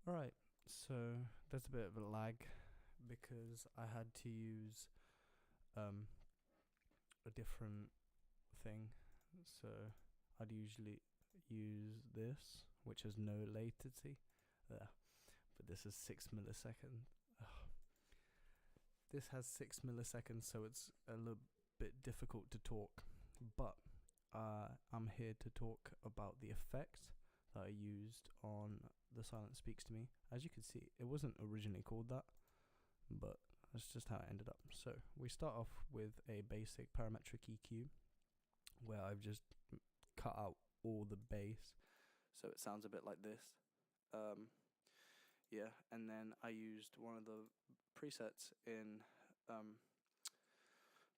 Alright, so there's a bit of a lag because I had to use a different thing. So I'd usually use this, which has no latency. There. But this is 6 milliseconds. Ugh. This has 6 milliseconds, so it's a little bit difficult to talk. But I'm here to talk about the effect that I used on the Silence Speaks to Me. As you can see, it wasn't originally called that, but that's just how it ended up. So we start off with a basic parametric EQ, where I've just cut out all the bass, so it sounds a bit like this. Yeah, and then I used one of the presets in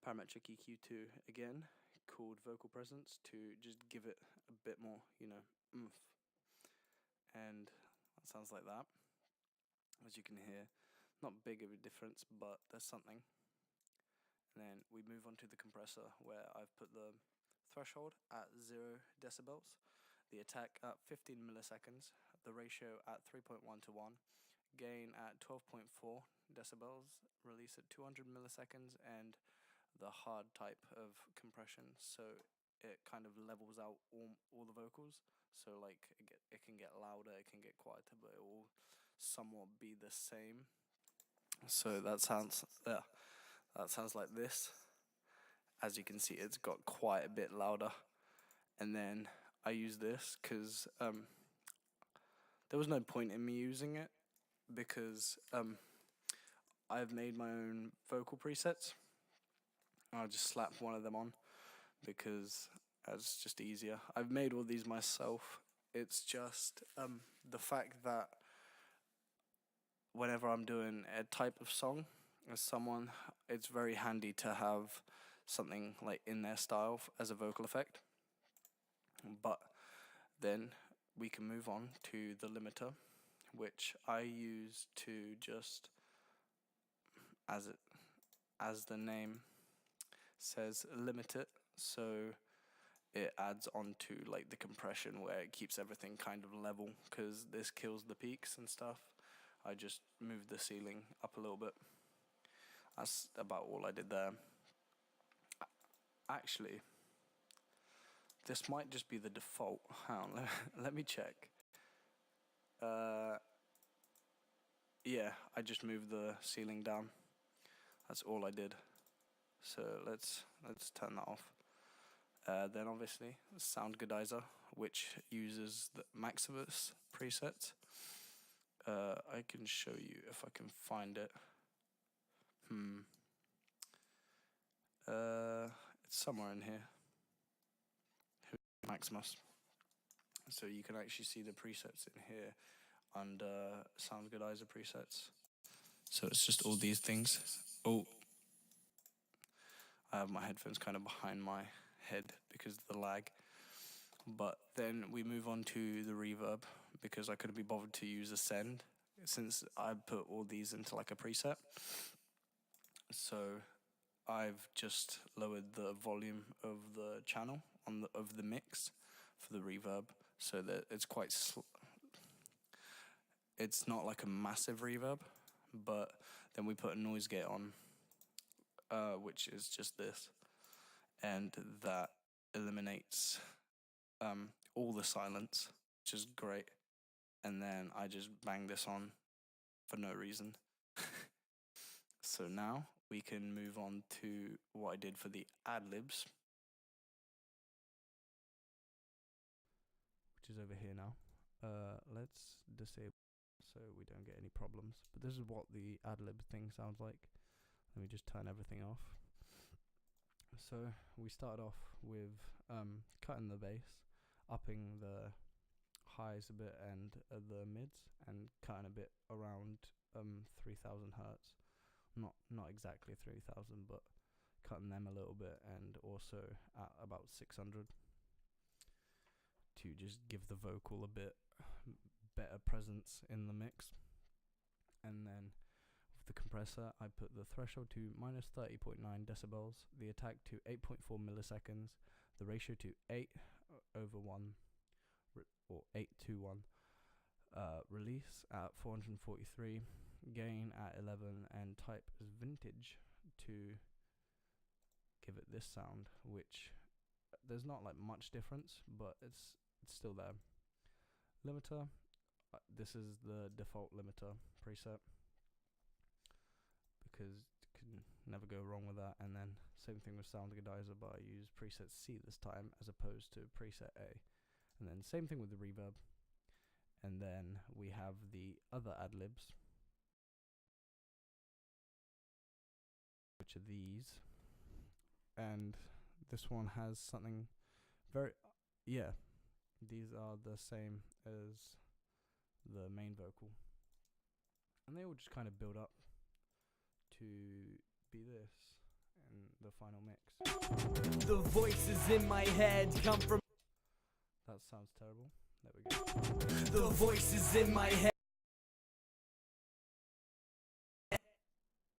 parametric EQ2 again, called vocal presence, to just give it a bit more, oomph. And that sounds like that, as you can hear. Not big of a difference, but there's something. And then we move on to the compressor, where I've put the threshold at 0 decibels, the attack at 15 milliseconds, the ratio at 3.1 to 1, gain at 12.4 decibels, release at 200 milliseconds, and the hard type of compression, so it kind of levels out all the vocals. So like it can get louder, it can get quieter, but it will somewhat be the same. So that sounds like this. As you can see, it's got quite a bit louder. And then I use this because there was no point in me using it, because I've made my own vocal presets. I'll just slap one of them on because it's just easier. I've made all these myself. It's just the fact that whenever I'm doing a type of song as someone, it's very handy to have something like in their style as a vocal effect. But then we can move on to the limiter, which I use to just, as the name says, limit it. So it adds on to like the compression, where it keeps everything kind of level, because this kills the peaks and stuff. I just moved the ceiling up a little bit. That's about all I did there. Actually, this might just be the default. Hang on, let me check. Yeah, I just moved the ceiling down. That's all I did. So let's turn that off. Then obviously Sound Godizer, which uses the Maximus preset. I can show you if I can find it. It's somewhere in here. Maximus. So you can actually see the presets in here under Sound Godizer presets. So it's just all these things. Oh, I have my headphones kind of behind my head because of the lag. But then we move on to the reverb, because I couldn't be bothered to use Ascend since I put all these into like a preset. So I've just lowered the volume of the channel of the mix for the reverb, so that it's quite it's not like a massive reverb. But then we put a noise gate on, which is just this, and that eliminates all the silence, which is great. And then I just bang this on for no reason. So now we can move on to what I did for the ad-libs, which is over here now. Let's disable so we don't get any problems. But this is what the ad-lib thing sounds like. Let me just turn everything off. So we started off with cutting the bass, upping the highs a bit and the mids, and cutting a bit around 3000 hertz. Not exactly 3000, but cutting them a little bit, and also at about 600 to just give the vocal a bit better presence in the mix. And then with the compressor, I put the threshold to minus 30.9 decibels, the attack to 8.4 milliseconds, the ratio to 8 over 1, or 8 to 1, release at 443, gain at 11, and type as vintage to give it this sound, which there's not like much difference, but it's still there. Limiter, this is the default limiter preset, because you can never go wrong with that. And then same thing with Soundgodizer, but I use preset C this time as opposed to preset A. And then same thing with the reverb. And then we have the other ad-libs, which are these. And this one has something very, yeah, these are the same as the main vocal. And they all just kind of build up to be this in the final mix. The voices in my head come from. That sounds terrible. There we go. The voices in my head.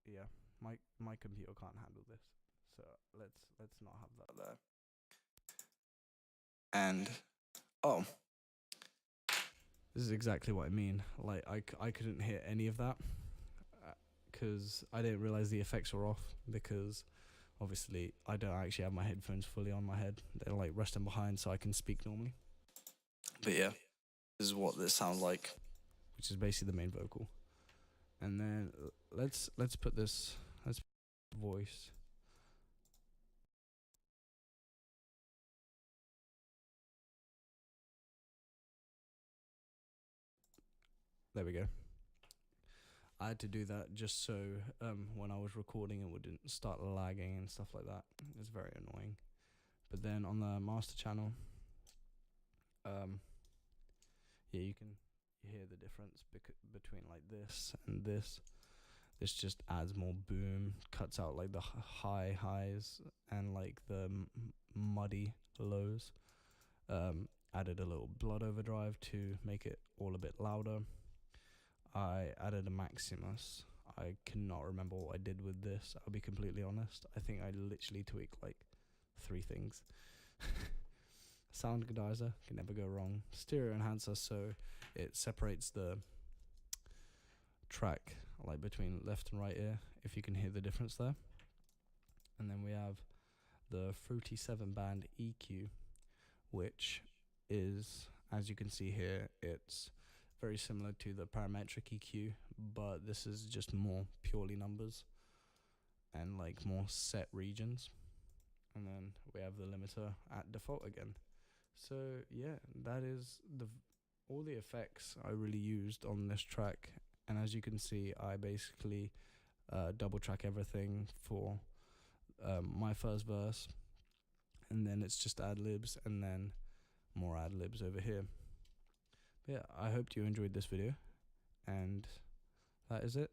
Yeah, my computer can't handle this, so let's not have that there. And oh, this is exactly what I mean. Like I couldn't hear any of that because I didn't realize the effects were off, because obviously I don't actually have my headphones fully on my head. They're like resting behind so I can speak normally. But yeah, this is what this sounds like, which is basically the main vocal. And then let's put this, let's put voice. There we go. I had to do that just so when I was recording it wouldn't start lagging and stuff like that. It's very annoying. But then on the master channel, yeah, you can hear the difference between like this and this. This just adds more boom, cuts out like the high highs and like the muddy lows. Added a little blood overdrive to make it all a bit louder. I added a Maximus. I cannot remember what I did with this, I'll be completely honest. I think I literally tweaked like 3 things. Soundgodizer, can never go wrong. Stereo enhancer, so it separates the track like between left and right ear, if you can hear the difference there. And then we have the Fruity 7 band EQ, which is, as you can see here, it's very similar to the parametric EQ, but this is just more purely numbers and like more set regions. And then we have the limiter at default again. So yeah, that is all the effects I really used on this track. And as you can see, I basically double track everything for my first verse, and then it's just ad-libs and then more ad-libs over here. But yeah, I hope you enjoyed this video, and that is it.